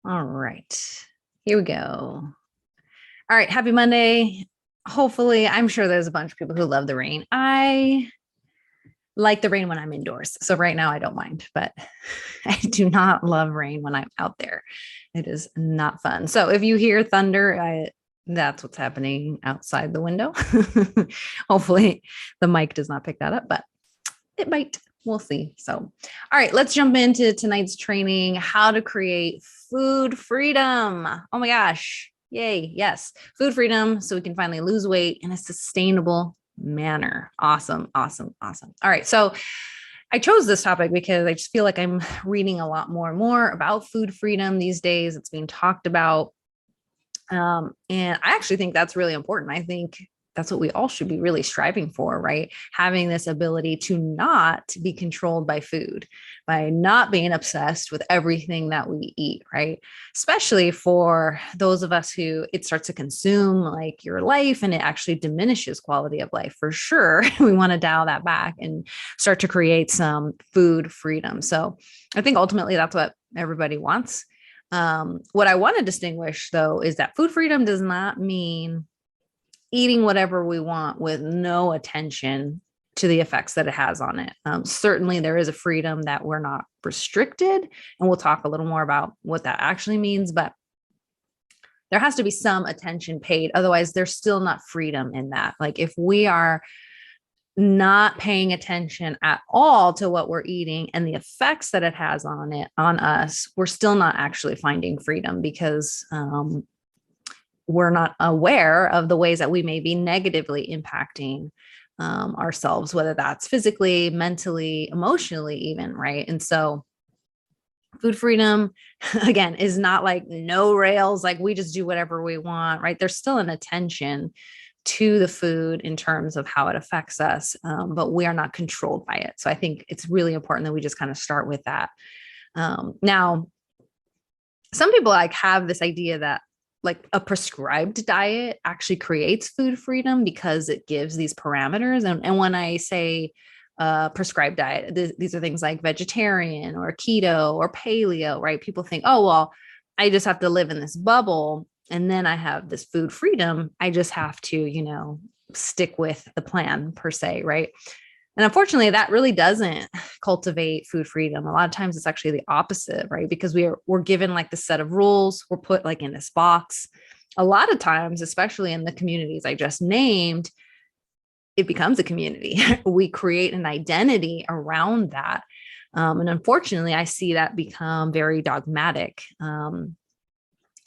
All right. Here we go. All right. Happy Monday. Hopefully, I'm sure there's a bunch of people who love the rain. I like the rain when I'm indoors. So right now I don't mind, but I do not love rain when I'm out there. It is not fun. So if you hear thunder, that's what's happening outside the window. Hopefully the mic does not pick that up, but it might. We'll see. So, all right, let's jump into tonight's training, how to create food freedom. Oh my gosh. Yay. Yes. Food freedom. So we can finally lose weight in a sustainable manner. Awesome. Awesome. Awesome. All right. So I chose this topic because I just feel like I'm reading a lot more and more about food freedom these days. It's being talked about. And I actually think that's really important. I think that's what we all should be really striving for, right? Having this ability to not be controlled by food, by not being obsessed with everything that we eat, right? Especially for those of us who it starts to consume like your life and it actually diminishes quality of life for sure. We want to dial that back and start to create some food freedom. So I think ultimately that's what everybody wants. What I want to distinguish though is that food freedom does not mean eating whatever we want with no attention to the effects that it has on it. Certainly, there is a freedom that we're not restricted, and we'll talk a little more about what that actually means, but there has to be some attention paid. Otherwise, there's still not freedom in that. Like if we are not paying attention at all to what we're eating and the effects that it has on us, we're still not actually finding freedom because we're not aware of the ways that we may be negatively impacting ourselves, whether that's physically, mentally, emotionally, even, right? And so food freedom, again, is not like no rails, like we just do whatever we want, right? There's still an attention to the food in terms of how it affects us, but we are not controlled by it. So I think it's really important that we just kind of start with that. Now, some people like have this idea that like a prescribed diet actually creates food freedom because it gives these parameters. And when I say prescribed diet, these are things like vegetarian or keto or paleo, right? People think, oh, well, I just have to live in this bubble and then I have this food freedom. I just have to, stick with the plan per se, right? And unfortunately, that really doesn't cultivate food freedom. A lot of times it's actually the opposite, right? Because we're given like the set of rules, we're put like in this box. A lot of times, especially in the communities I just named, it becomes a community. We create an identity around that. And unfortunately, I see that become very dogmatic.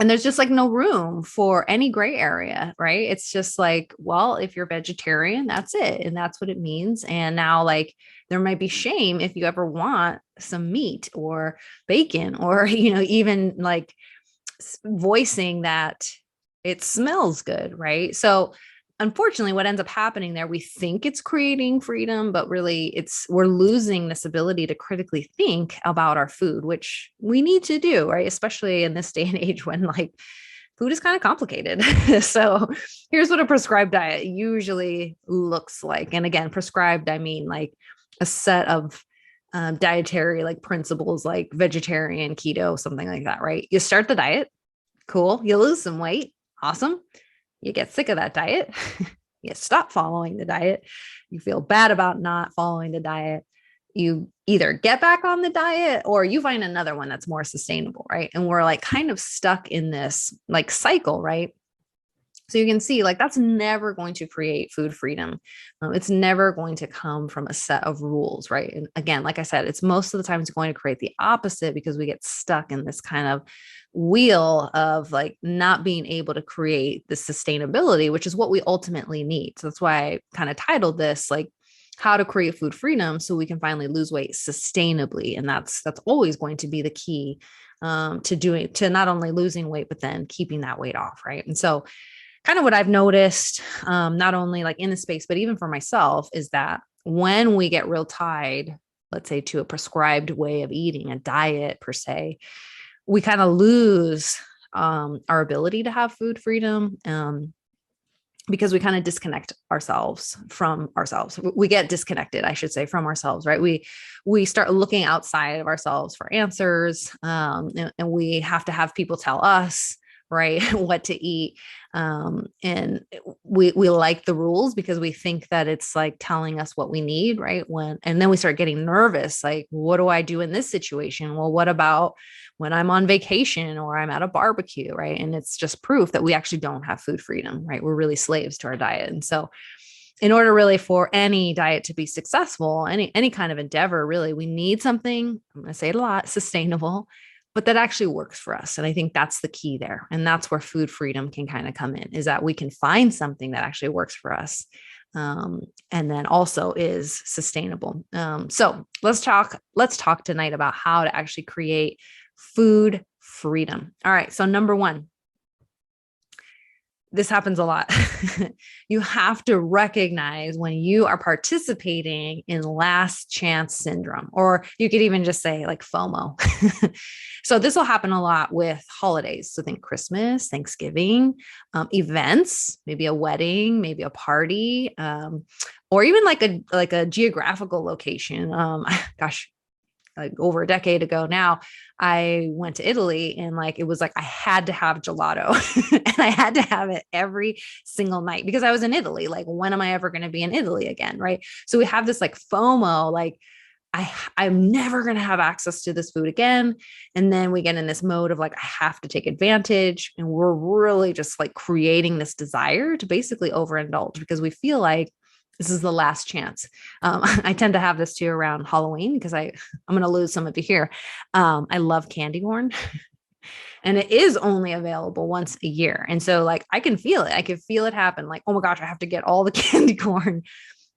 And there's just like no room for any gray area, right? It's just like, well, if you're vegetarian, that's it. And that's what it means. And now, like, there might be shame if you ever want some meat or bacon or, even like voicing that it smells good, right? So, unfortunately, what ends up happening there, we think it's creating freedom, but really we're losing this ability to critically think about our food, which we need to do, right? Especially in this day and age when like food is kind of complicated. So here's what a prescribed diet usually looks like. And again, prescribed, I mean like a set of dietary like principles like vegetarian, keto, something like that, right? You start the diet, cool. You lose some weight, awesome. You get sick of that diet. You stop following the diet. You feel bad about not following the diet. You either get back on the diet or you find another one that's more sustainable, right? And we're like kind of stuck in this like cycle, right? So you can see like that's never going to create food freedom. It's never going to come from a set of rules, right? And again, like I said, it's most of the time it's going to create the opposite because we get stuck in this kind of wheel of like not being able to create the sustainability, which is what we ultimately need. So that's why I kind of titled this like how to create food freedom so we can finally lose weight sustainably. And that's always going to be the key to not only losing weight, but then keeping that weight off, right? And so kind of what I've noticed, not only like in the space, but even for myself, is that when we get real tied, let's say to a prescribed way of eating, a diet per se, we kind of lose our ability to have food freedom. because we kind of disconnect ourselves from ourselves. We get disconnected, I should say, from ourselves, right? We start looking outside of ourselves for answers, and we have to have people tell us, right, what to eat. And we like the rules because we think that it's like telling us what we need, right? And then we start getting nervous, like, what do I do in this situation? Well, what about when I'm on vacation or I'm at a barbecue, right? And it's just proof that we actually don't have food freedom, right? We're really slaves to our diet. And so in order really for any diet to be successful, any kind of endeavor, really, we need something, I'm going to say it a lot, sustainable, but that actually works for us. And I think that's the key there. And that's where food freedom can kind of come in, is that we can find something that actually works for us. And then also is sustainable. So let's talk tonight about how to actually create food freedom. All right. So number one, this happens a lot. You have to recognize when you are participating in last chance syndrome, or you could even just say like FOMO. So this will happen a lot with holidays. So think Christmas, Thanksgiving, events, maybe a wedding, maybe a party, or even like a geographical location. Gosh, like over a decade ago now, I went to Italy, and like, it was like, I had to have gelato and I had to have it every single night because I was in Italy. Like, when am I ever going to be in Italy again? Right. So we have this like FOMO, like I'm never going to have access to this food again. And then we get in this mode of like, I have to take advantage. And we're really just like creating this desire to basically overindulge because we feel like this is the last chance. I tend to have this too around Halloween because I'm going to lose some of you here. I love candy corn and it is only available once a year. And so like, I can feel it. I can feel it happen. Like, oh my gosh, I have to get all the candy corn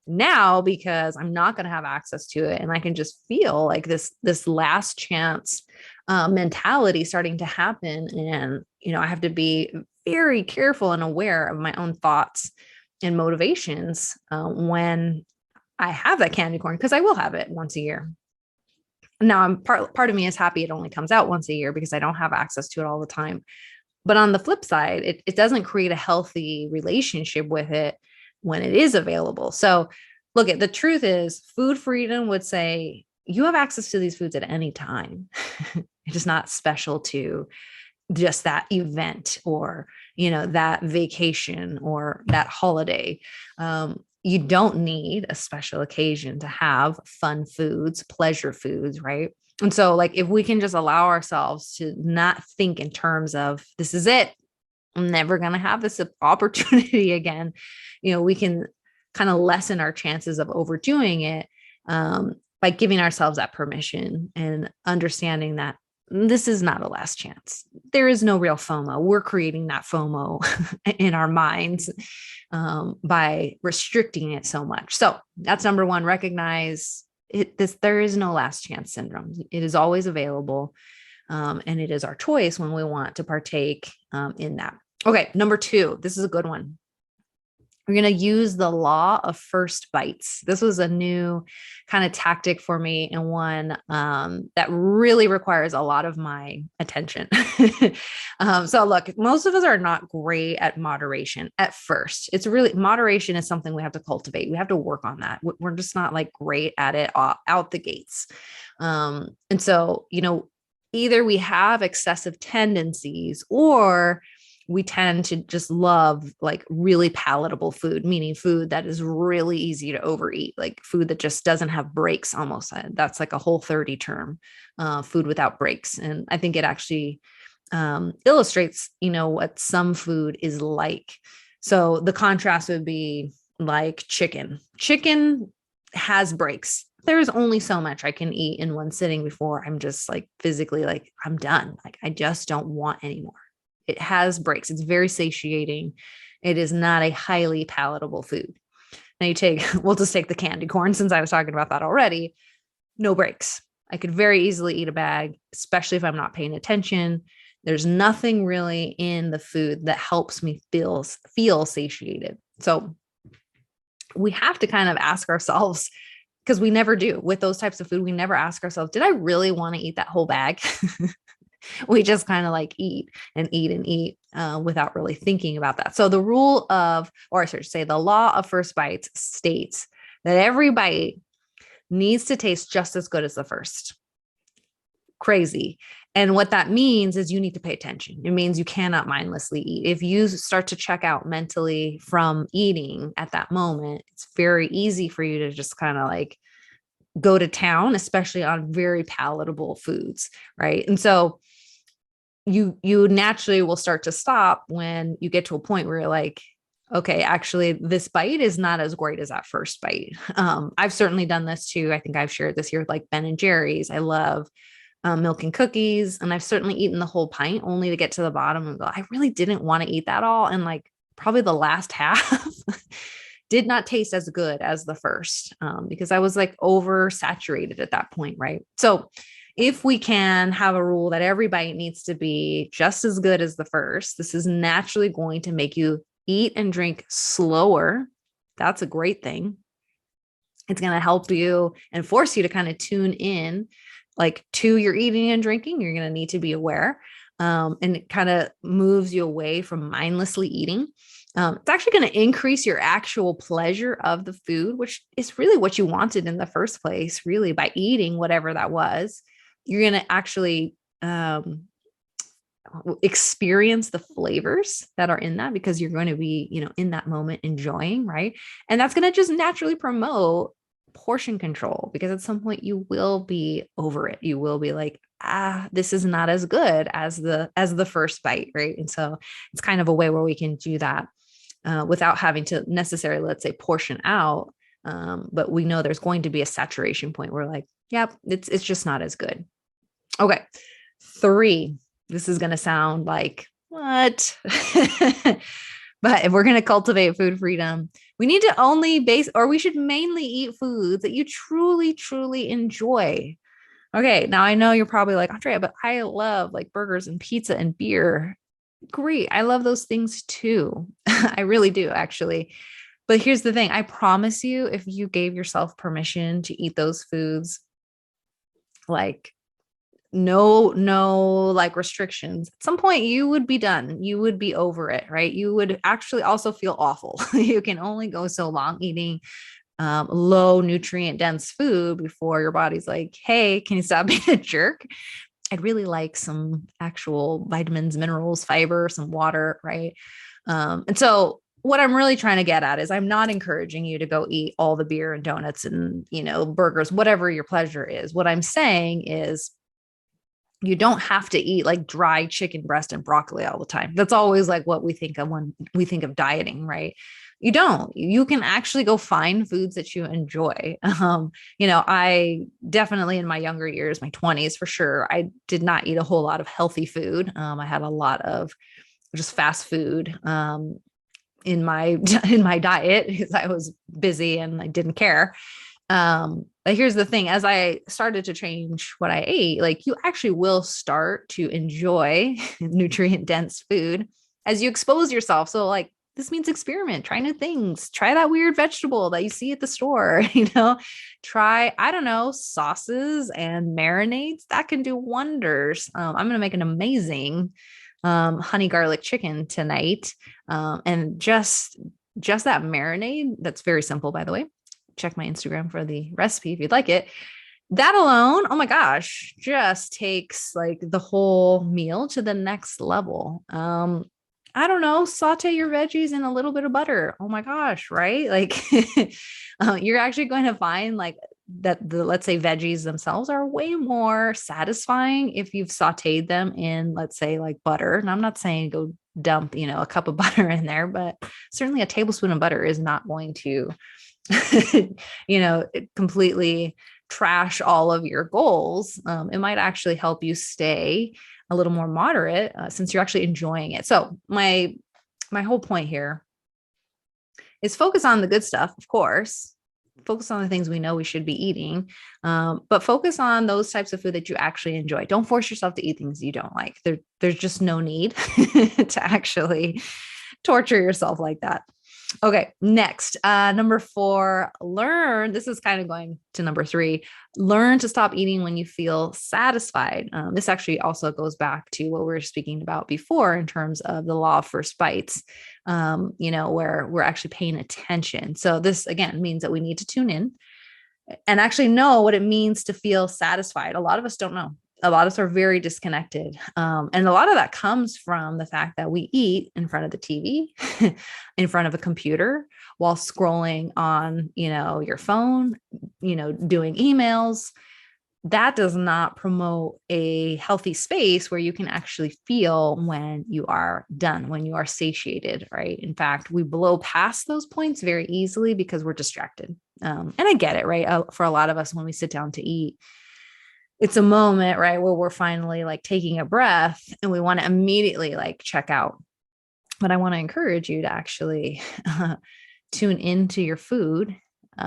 now because I'm not going to have access to it. And I can just feel like this last chance mentality starting to happen. And, I have to be very careful and aware of my own thoughts and motivations when I have that candy corn, because I will have it once a year. Now, part of me is happy it only comes out once a year because I don't have access to it all the time. But on the flip side, it doesn't create a healthy relationship with it when it is available. So look, the truth is food freedom would say you have access to these foods at any time. It is not special to just that event or, that vacation or that holiday. You don't need a special occasion to have fun foods, pleasure foods, right? And so like, if we can just allow ourselves to not think in terms of this is it, I'm never going to have this opportunity again, we can kind of lessen our chances of overdoing it by giving ourselves that permission and understanding that this is not a last chance. There is no real FOMO. We're creating that FOMO in our minds by restricting it so much. So that's number one. Recognize there is no last chance syndrome. It is always available. And it is our choice when we want to partake in that. Okay. Number two, this is a good one. We're going to use the law of first bites. This was a new kind of tactic for me, and one that really requires a lot of my attention. So look, most of us are not great at moderation at first. It's really, moderation is something we have to cultivate. We have to work on that. We're just not like great at it out the gates. And so, either we have excessive tendencies or we tend to just love like really palatable food, meaning food that is really easy to overeat, like food that just doesn't have breaks almost. That's like a Whole30 term, food without breaks. And I think it actually illustrates, what some food is like. So the contrast would be like chicken. Chicken has breaks. There's only so much I can eat in one sitting before I'm just like physically like I'm done. Like I just don't want anymore. It has breaks. It's very satiating. It is not a highly palatable food. Now we'll just take the candy corn since I was talking about that already. No breaks. I could very easily eat a bag, especially if I'm not paying attention. There's nothing really in the food that helps me feel satiated. So we have to kind of ask ourselves, because we never do with those types of food. We never ask ourselves, did I really want to eat that whole bag? We just kind of like eat and eat and eat without really thinking about that. So the rule of, or I should say, the law of first bites states that every bite needs to taste just as good as the first. Crazy. And what that means is you need to pay attention. It means you cannot mindlessly eat. If you start to check out mentally from eating at that moment, it's very easy for you to just kind of like go to town, especially on very palatable foods, right? And so you naturally will start to stop when you get to a point where you're like, okay, actually, this bite is not as great as that first bite. I've certainly done this too. I think I've shared this here, like Ben and Jerry's. I love milk and cookies, and I've certainly eaten the whole pint only to get to the bottom and go, I really didn't want to eat that all. And like probably the last half did not taste as good as the first because I was like oversaturated at that point, right? So if we can have a rule that every bite needs to be just as good as the first, this is naturally going to make you eat and drink slower. That's a great thing. It's going to help you and force you to kind of tune in like to your eating and drinking. You're going to need to be aware. And it kind of moves you away from mindlessly eating. It's actually going to increase your actual pleasure of the food, which is really what you wanted in the first place, really, by eating whatever that was. You're going to actually experience the flavors that are in that because you're going to be, in that moment enjoying, right? And that's going to just naturally promote portion control because at some point you will be over it. You will be like, this is not as good as the first bite, right? And so it's kind of a way where we can do that without having to necessarily, let's say, portion out. But we know there's going to be a saturation point where like, yep, it's just not as good. Okay. 3, this is going to sound like what? But if we're going to cultivate food freedom, we need to we should mainly eat foods that you truly, truly enjoy. Okay. Now I know you're probably like, Andrea, but I love like burgers and pizza and beer. Great. I love those things too. I really do, actually. But here's the thing. I promise you, if you gave yourself permission to eat those foods, like no like restrictions, at some point you would be done. You would be over it, right? You would actually also feel awful. You can only go so long eating low nutrient dense food before your body's like, hey, can you stop being a jerk? I'd really like some actual vitamins, minerals, fiber, some water, right? And so what I'm really trying to get at is I'm not encouraging you to go eat all the beer and donuts and, burgers, whatever your pleasure is. What I'm saying is you don't have to eat like dry chicken breast and broccoli all the time. That's always like what we think of when we think of dieting, right? You don't. You can actually go find foods that you enjoy. I definitely in my younger years, my 20s for sure, I did not eat a whole lot of healthy food. I had a lot of just fast food in my diet because I was busy and I didn't care. But here's the thing, as I started to change what I ate, like you actually will start to enjoy nutrient dense food as you expose yourself. So like this means experiment, try new things, try that weird vegetable that you see at the store, try, I don't know, sauces and marinades that can do wonders. I'm going to make an amazing honey garlic chicken tonight. And just that marinade, that's very simple, by the way. Check my Instagram for the recipe if you'd like it. That alone, oh my gosh, just takes like the whole meal to the next level. I don't know, saute your veggies in a little bit of butter. Oh my gosh, right? Like you're actually going to find like that let's say veggies themselves are way more satisfying if you've sauteed them in, let's say, like butter. And I'm not saying go dump, a cup of butter in there, but certainly a tablespoon of butter is not going to completely trash all of your goals. It might actually help you stay a little more moderate since you're actually enjoying it. So my whole point here is focus on the good stuff, of course, focus on the things we know we should be eating, but focus on those types of food that you actually enjoy. Don't force yourself to eat things you don't like. There's just no need to actually torture yourself like that. Okay, next, number 4, learn. This is kind of going to number 3. Learn to stop eating when you feel satisfied. This actually also goes back to what we were speaking about before in terms of the law of first bites, where we're actually paying attention. So this again means that we need to tune in and actually know what it means to feel satisfied. A lot of us don't know. A lot of us are very disconnected. And a lot of that comes from the fact that we eat in front of the TV, in front of a computer, while scrolling on, your phone, doing emails. That does not promote a healthy space where you can actually feel when you are done, when you are satiated, right? In fact, we blow past those points very easily because we're distracted. And I get it, right? For a lot of us, when we sit down to eat, it's a moment, right, where we're finally like taking a breath and we want to immediately like check out. But I want to encourage you to actually tune into your food,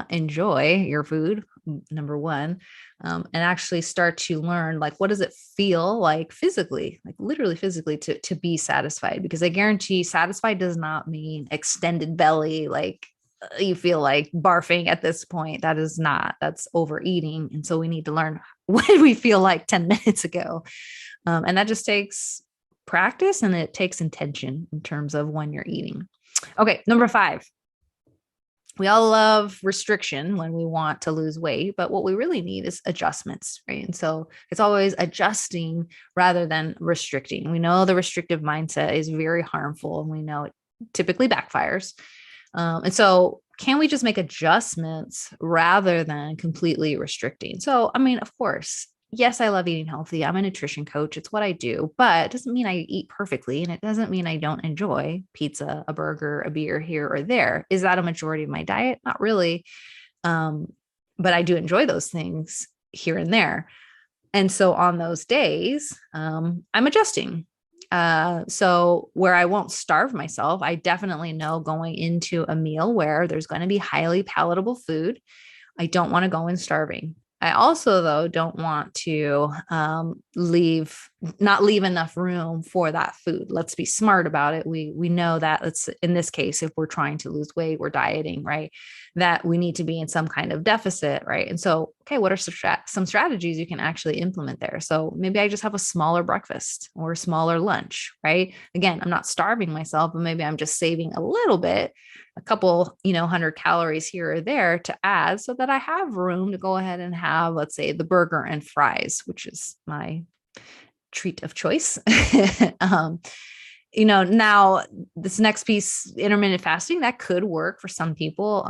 enjoy your food, number 1, and actually start to learn, like, what does it feel like physically, like literally physically to be satisfied? Because I guarantee satisfied does not mean extended belly, like you feel like barfing at this point. That's overeating. And so we need to learn what did we feel like 10 minutes ago. And that just takes practice and it takes intention in terms of when you're eating. Okay, number 5. We all love restriction when we want to lose weight, but what we really need is adjustments, right? And so it's always adjusting rather than restricting. We know the restrictive mindset is very harmful and we know it typically backfires. And so can we just make adjustments rather than completely restricting? So, I mean, of course, yes, I love eating healthy. I'm a nutrition coach. It's what I do, but it doesn't mean I eat perfectly. And it doesn't mean I don't enjoy pizza, a burger, a beer here or there. Is that a majority of my diet? Not really. But I do enjoy those things here and there. And so on those days, I'm adjusting. So where I won't starve myself, I definitely know going into a meal where there's going to be highly palatable food, I don't want to go in starving. I also, though, don't want to not leave enough room for that food. Let's be smart about it. We know that it's in this case, if we're trying to lose weight, we're dieting, right? That we need to be in some kind of deficit, right? And so, okay, what are some strategies you can actually implement there? So maybe I just have a smaller breakfast or a smaller lunch, right? Again, I'm not starving myself, but maybe I'm just saving a little bit, a couple, 100 calories here or there to add so that I have room to go ahead and have, let's say, the burger and fries, which is my treat of choice. Now this next piece, intermittent fasting, that could work for some people.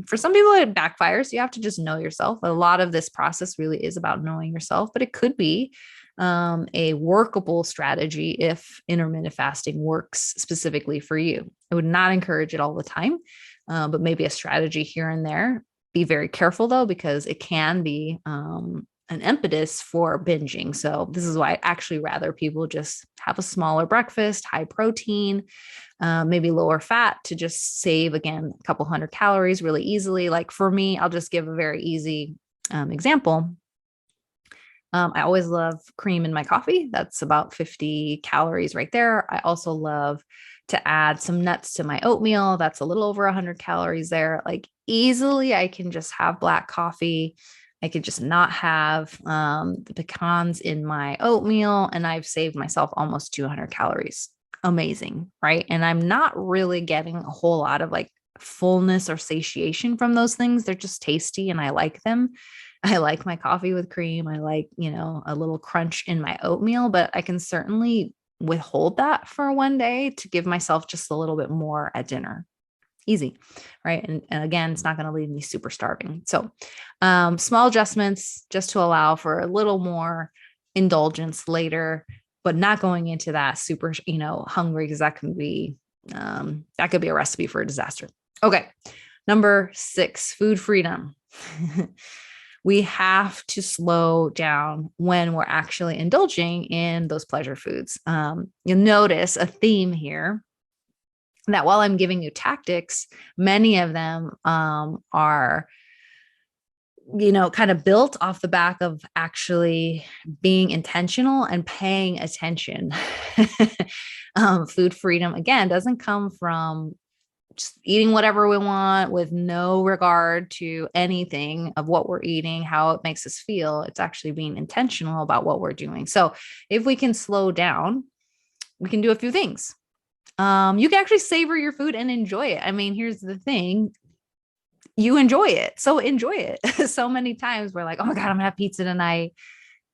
For some people, it backfires. You have to just know yourself. A lot of this process really is about knowing yourself, but it could be a workable strategy if intermittent fasting works specifically for you. I would not encourage it all the time, but maybe a strategy here and there. Be very careful though, because it can be an impetus for binging. So this is why I actually rather people just have a smaller breakfast, high protein, maybe lower fat to just save, again, a couple hundred calories really easily. Like for me, I'll just give a very easy example. I always love cream in my coffee. That's about 50 calories right there. I also love to add some nuts to my oatmeal. That's a little over 100 calories there. Like easily, I can just have black coffee. I could just not have the pecans in my oatmeal, and I've saved myself almost 200 calories. Amazing, right? And I'm not really getting a whole lot of like fullness or satiation from those things. They're just tasty and I like them. I like my coffee with cream. I like, a little crunch in my oatmeal, but I can certainly withhold that for one day to give myself just a little bit more at dinner. Easy, right? And again, it's not going to leave me super starving. So small adjustments just to allow for a little more indulgence later, but not going into that super, hungry, because that could be a recipe for a disaster. Okay. Number 6, food freedom. We have to slow down when we're actually indulging in those pleasure foods. You'll notice a theme here that while I'm giving you tactics, many of them are, kind of built off the back of actually being intentional and paying attention. Food freedom, again, doesn't come from just eating whatever we want with no regard to anything of what we're eating, how it makes us feel. It's actually being intentional about what we're doing. So if we can slow down, we can do a few things. You can actually savor your food and enjoy it. I mean, here's the thing. You enjoy it. So enjoy it. So many times we're like, oh my God, I'm gonna have pizza tonight.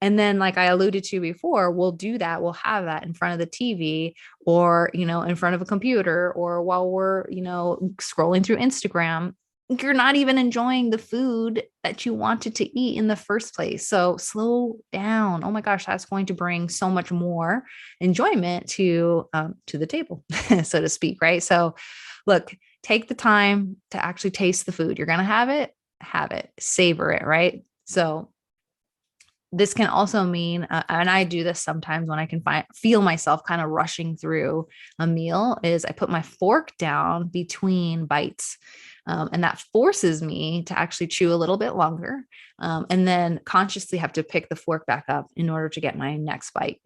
And then, like I alluded to before, we'll do that. We'll have that in front of the TV or, in front of a computer or while we're, scrolling through Instagram. You're not even enjoying the food that you wanted to eat in the first place. So slow down. Oh my gosh, that's going to bring so much more enjoyment to the table, so to speak. Right. So look, take the time to actually taste the food. You're going to have it, savor it. Right. So this can also mean, and I do this sometimes when I can feel myself kind of rushing through a meal, is I put my fork down between bites. And that forces me to actually chew a little bit longer, and then consciously have to pick the fork back up in order to get my next bite.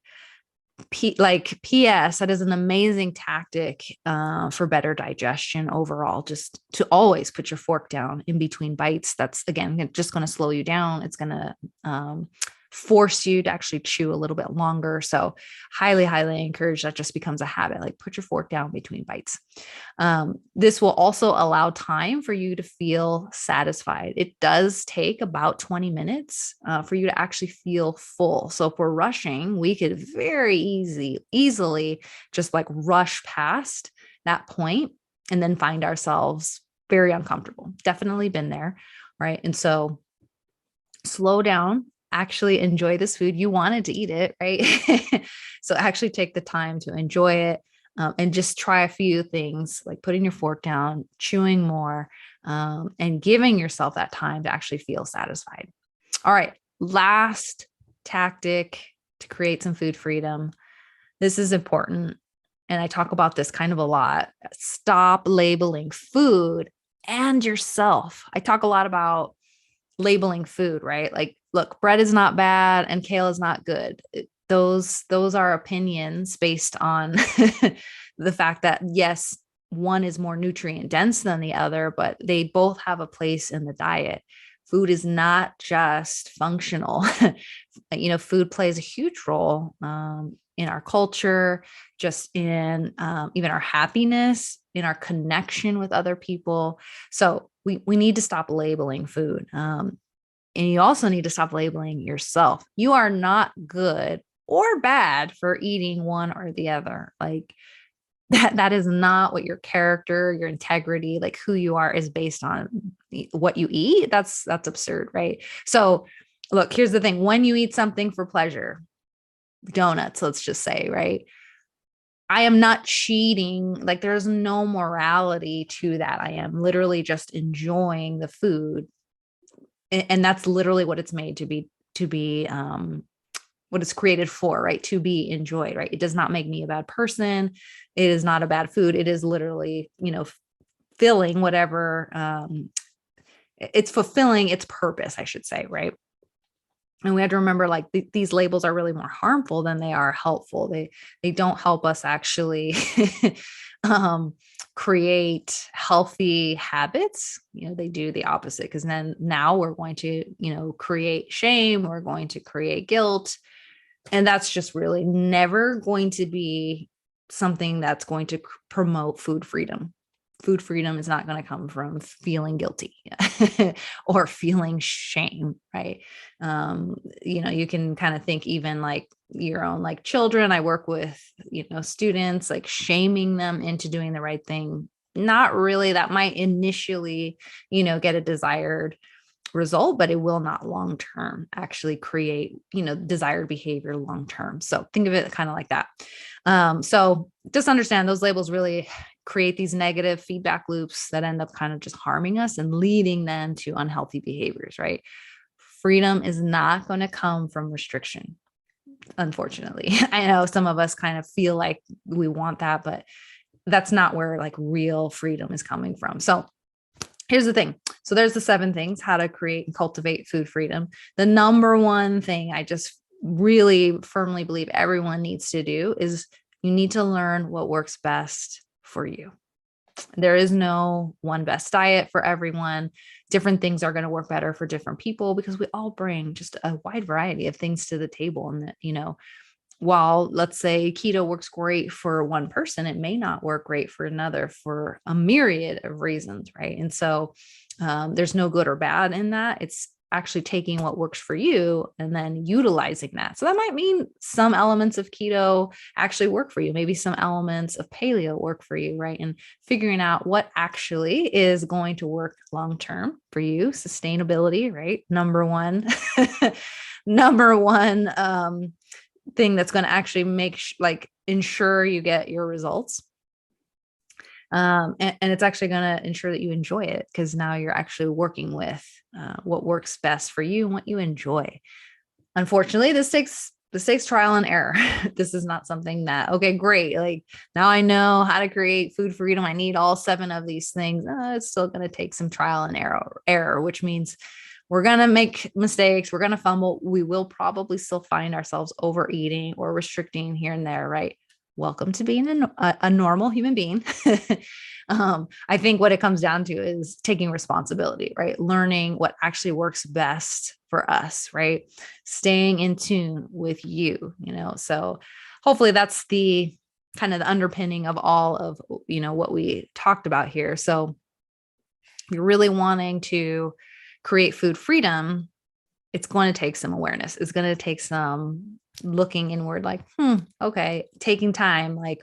PS, that is an amazing tactic for better digestion overall, just to always put your fork down in between bites. That's, again, just going to slow you down. It's going to force you to actually chew a little bit longer. So highly, highly encourage that just becomes a habit, like put your fork down between bites. This will also allow time for you to feel satisfied. It does take about 20 minutes for you to actually feel full. So if we're rushing, we could very easily just like rush past that point and then find ourselves very uncomfortable. Definitely been there. Right. And so slow down, actually enjoy this food. You wanted to eat it, right? So actually take the time to enjoy it, and just try a few things like putting your fork down, chewing more, and giving yourself that time to actually feel satisfied. All right. Last tactic to create some food freedom. This is important. And I talk about this kind of a lot. Stop labeling food and yourself. I talk a lot about labeling food, right? Like, look, bread is not bad and kale is not good. Those are opinions based on the fact that, yes, one is more nutrient dense than the other, but they both have a place in the diet. Food is not just functional. Food plays a huge role in our culture, just in even our happiness, in our connection with other people. So we need to stop labeling food. And you also need to stop labeling yourself. You are not good or bad for eating one or the other. Like that is not what your character, your integrity, like who you are is based on what you eat. That's absurd, right? So look, here's the thing. When you eat something for pleasure, donuts, let's just say, right? I am not cheating. Like there's no morality to that. I am literally just enjoying the food. And that's literally what it's made to be what it's created for, right? To be enjoyed, right? It does not make me a bad person. It is not a bad food. It is literally, filling whatever, it's fulfilling its purpose, I should say, right? And we have to remember, like these labels are really more harmful than they are helpful. They don't help us actually create healthy habits. They do the opposite, because then now we're going to, create shame. We're going to create guilt. And that's just really never going to be something that's going to promote food freedom. Food freedom is not going to come from feeling guilty or feeling shame, right? You can kind of think even like your own like children. I work with, students, like shaming them into doing the right thing. Not really. That might initially, get a desired result, but it will not long-term actually create, desired behavior long-term. So think of it kind of like that. So just understand those labels really create these negative feedback loops that end up kind of just harming us and leading them to unhealthy behaviors, right? Freedom is not going to come from restriction. Unfortunately, I know some of us kind of feel like we want that, but that's not where like real freedom is coming from. So here's the thing. So there's the 7 things, how to create and cultivate food freedom. The number one thing I just really firmly believe everyone needs to do is you need to learn what works best for you. There is no one best diet for everyone. Different things are going to work better for different people because we all bring just a wide variety of things to the table. And that, while let's say keto works great for one person, it may not work great for another for a myriad of reasons, right? And so there's no good or bad in that. It's actually taking what works for you and then utilizing that. So that might mean some elements of keto actually work for you. Maybe some elements of paleo work for you, right? And figuring out what actually is going to work long term for you. Sustainability, right? Number one, number one thing that's going to actually ensure you get your results. And it's actually going to ensure that you enjoy it because now you're actually working with what works best for you and what you enjoy. Unfortunately, this takes trial and error. This is not something that, okay, great. Like now I know how to create food freedom. I need all 7 of these things. It's still going to take some trial and error, which means we're going to make mistakes. We're going to fumble. We will probably still find ourselves overeating or restricting here and there, right? Welcome to being a normal human being. I think what it comes down to is taking responsibility, right? Learning what actually works best for us, right? Staying in tune with you, so hopefully that's the kind of the underpinning of all of, what we talked about here. So you're really wanting to create food freedom. It's going to take some awareness. It's going to take some looking inward, like, okay, taking time, like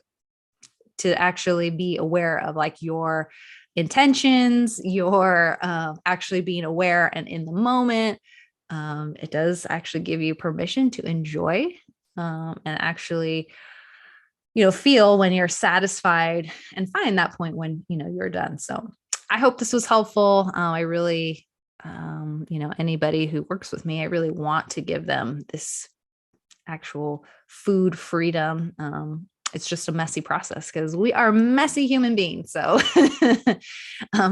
to actually be aware of like your intentions, your actually being aware and in the moment. It does actually give you permission to enjoy and actually, feel when you're satisfied and find that point when, you're done. So I hope this was helpful. I really, anybody who works with me, I really want to give them this actual food freedom. It's just a messy process because we are messy human beings. So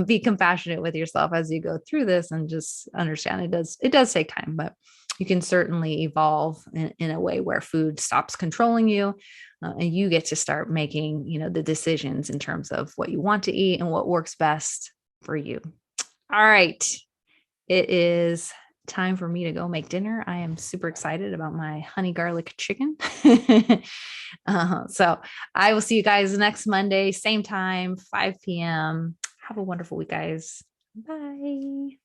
be compassionate with yourself as you go through this and just understand it does take time, but you can certainly evolve in a way where food stops controlling you and you get to start making, the decisions in terms of what you want to eat and what works best for you. All right. It is time for me to go make dinner. I am super excited about my honey garlic chicken. So I will see you guys next Monday, same time, 5 p.m. Have a wonderful week, guys. Bye.